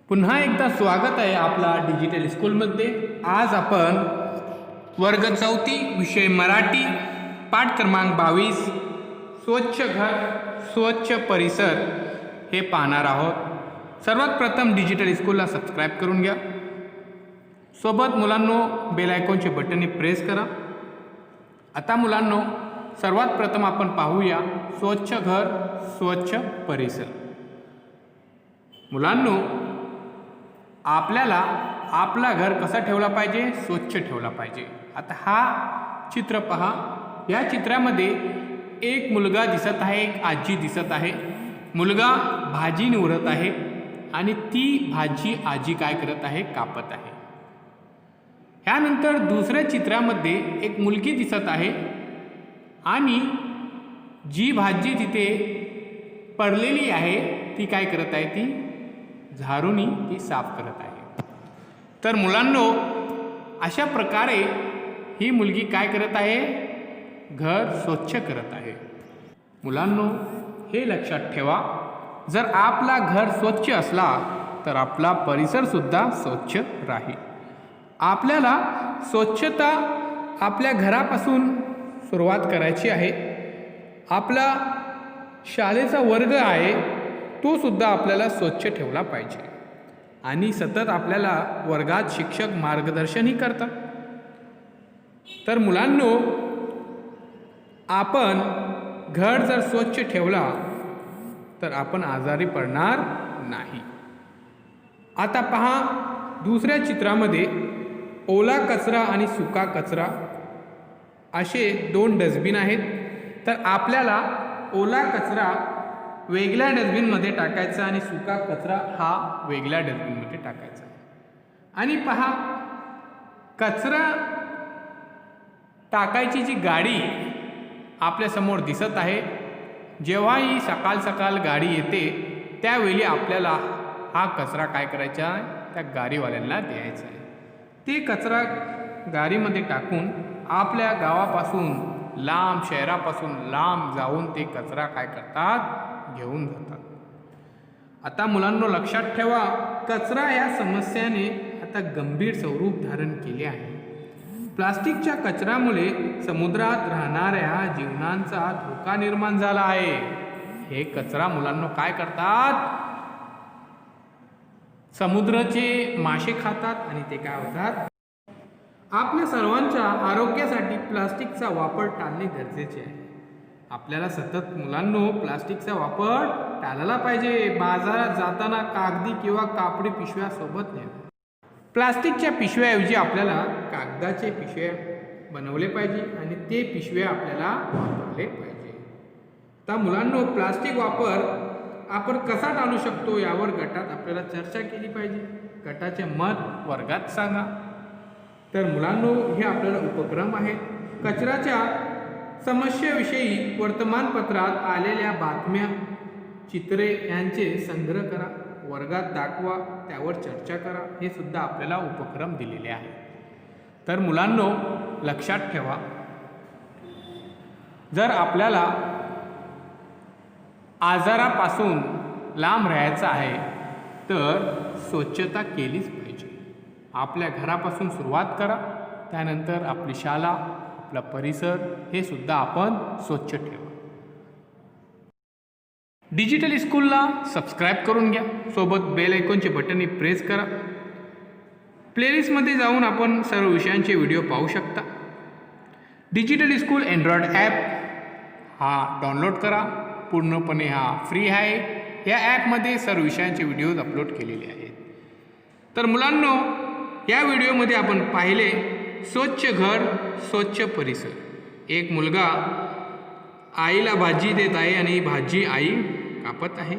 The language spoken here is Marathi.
पुन्हा एकदा स्वागत आहे आपला डिजिटल स्कूलमध्ये। आज आपण वर्ग 4 विषय मराठी पाठ क्रमांक 22 स्वच्छ घर स्वच्छ परिसर हे पाहणार आहोत। सर्वात प्रथम डिजिटल स्कूलला सबस्क्राइब करून घ्या। सोबत मुलांनो बेल आयकॉनचे बटन प्रेस करा। आता मुलांनो सर्वात प्रथम आपण पाहूया स्वच्छ घर स्वच्छ परिसर। मुलांनो आपल्याला आपला घर कसा ठेवला पाहिजे, स्वच्छ ठेवला पाहिजे। आता हा चित्र पहा। या चित्रामध्ये एक मुलगा दिसत आहे, एक आजी दिसत आहे। मुलगा भाजी निवडत आहे आणि ती भाजी आजी काय करत आहे, कापत आहे। यानंतर दुसऱ्या चित्रामध्ये एक मुलगी दिसत आहे आणि जी भाजी तिथे पडलेली आहे ती काय करत आहे, ती झाडूनी ती साफ करत आहे। तर मुलांनो अशा प्रकारे ही मुलगी काय करत आहे, घर स्वच्छ करत आहे। मुलांनो हे लक्षात ठेवा, जर आपला घर स्वच्छ असला तर आपला परिसर सुद्धा स्वच्छ राहील। आपल्याला स्वच्छता आपल्या घरापासून सुरुवात करायची आहे। आपला शाळेचा वर्ग आहे तो सुद्धा आपल्याला स्वच्छ ठेवला पाहिजे आणि सतत आपल्याला वर्गात शिक्षक मार्गदर्शनही करतात। तर मुलांनो आपण घर जर स्वच्छ ठेवला तर आपण आजारी पडणार नाही। आता पहा दुसऱ्या चित्रामध्ये ओला कचरा आणि सुका कचरा असे 2 डस्टबिन आहेत। तर आपल्याला ओला कचरा वेगळ्या डस्टबिनमध्ये टाकायचा आणि सुका कचरा हा वेगळ्या डस्टबिनमध्ये टाकायचा। आणि पहा कचरा टाकायची जी गाडी आपल्यासमोर दिसत आहे, जेव्हाही सकाळ सकाळ गाडी येते त्यावेळी आपल्याला हा कचरा काय करायचा आहे, त्या गाडीवाल्यांना द्यायचा आहे। ते कचरा गाडीमध्ये टाकून आपल्या गावापासून लांब, शहरापासून लांब जाऊन ते कचरा काय करतात, घेऊन जातात। आता मुलांनो लक्षात ठेवा, कचरा या समस्येने आता गंभीर स्वरूप धारण केले आहे। प्लास्टिकच्या कचऱ्यामुळे समुद्रात राहणाऱ्या जीवांचा धोका निर्माण झाला आहे। हे कचरा मुलांनो काय करतात, समुद्राचे मासे खातात आणि ते काय होतात। आपल्या सर्वांच्या आरोग्यासाठी प्लास्टिकचा वापर टाळणे गरजेचे आहे। आपल्याला सतत मुलांनो प्लास्टिकचा वापर टाळला पाहिजे। बाजारात जाताना कागदी किंवा कापडी पिशव्या सोबत न्याव्या। प्लास्टिकच्या पिशव्याऐवजी आपल्याला कागदाचे पिशव्या बनवले पाहिजे आणि ते पिशव्या आपल्याला वापरले पाहिजे। तर मुलांनो प्लास्टिक वापर आपण कसा टाळू शकतो यावर गटात आपल्याला चर्चा केली पाहिजे। गटाचे मत वर्गात सांगा। तर मुलांनो हे आपल्याला उपक्रम आहे। कचऱ्याच्या समस्येविषयी वर्तमानपत्रात आलेल्या बातम्या, चित्रे यांचे संग्रह करा, वर्गात दाखवा, त्यावर चर्चा करा। हे सुद्धा आपल्याला उपक्रम दिलेले आहे। तर मुलांनो लक्षात ठेवा, जर आपल्याला आजारापासून लांब राहायचं आहे तर स्वच्छता केलीच पाहिजे। आपल्या घरापासून सुरुवात करा, त्यानंतर आपली शाळा, आपला परिसर हे सुद्धा आपण स्वच्छ ठेवा। डिजिटल स्कूलला सबस्क्राइब करून घ्या। सोबत बेल आयकॉनचे बटन प्रेस करा। प्लेलिस्टमध्ये जाऊन आपण सर्व विषयांचे व्हिडिओ पाहू शकता। डिजिटल स्कूल अँड्रॉइड ॲप हा डाउनलोड करा। पूर्णपणे हा फ्री आहे। या ॲपमध्ये सर्व विषयांचे व्हिडिओज अपलोड केलेले आहेत। तर मुलांनो या व्हिडिओमध्ये आपण पाहिले स्वच्छ घर स्वच्छ परिसर। एक मुलगा आईला भाजी देत आहे आणि भाजी आई कापत आहे।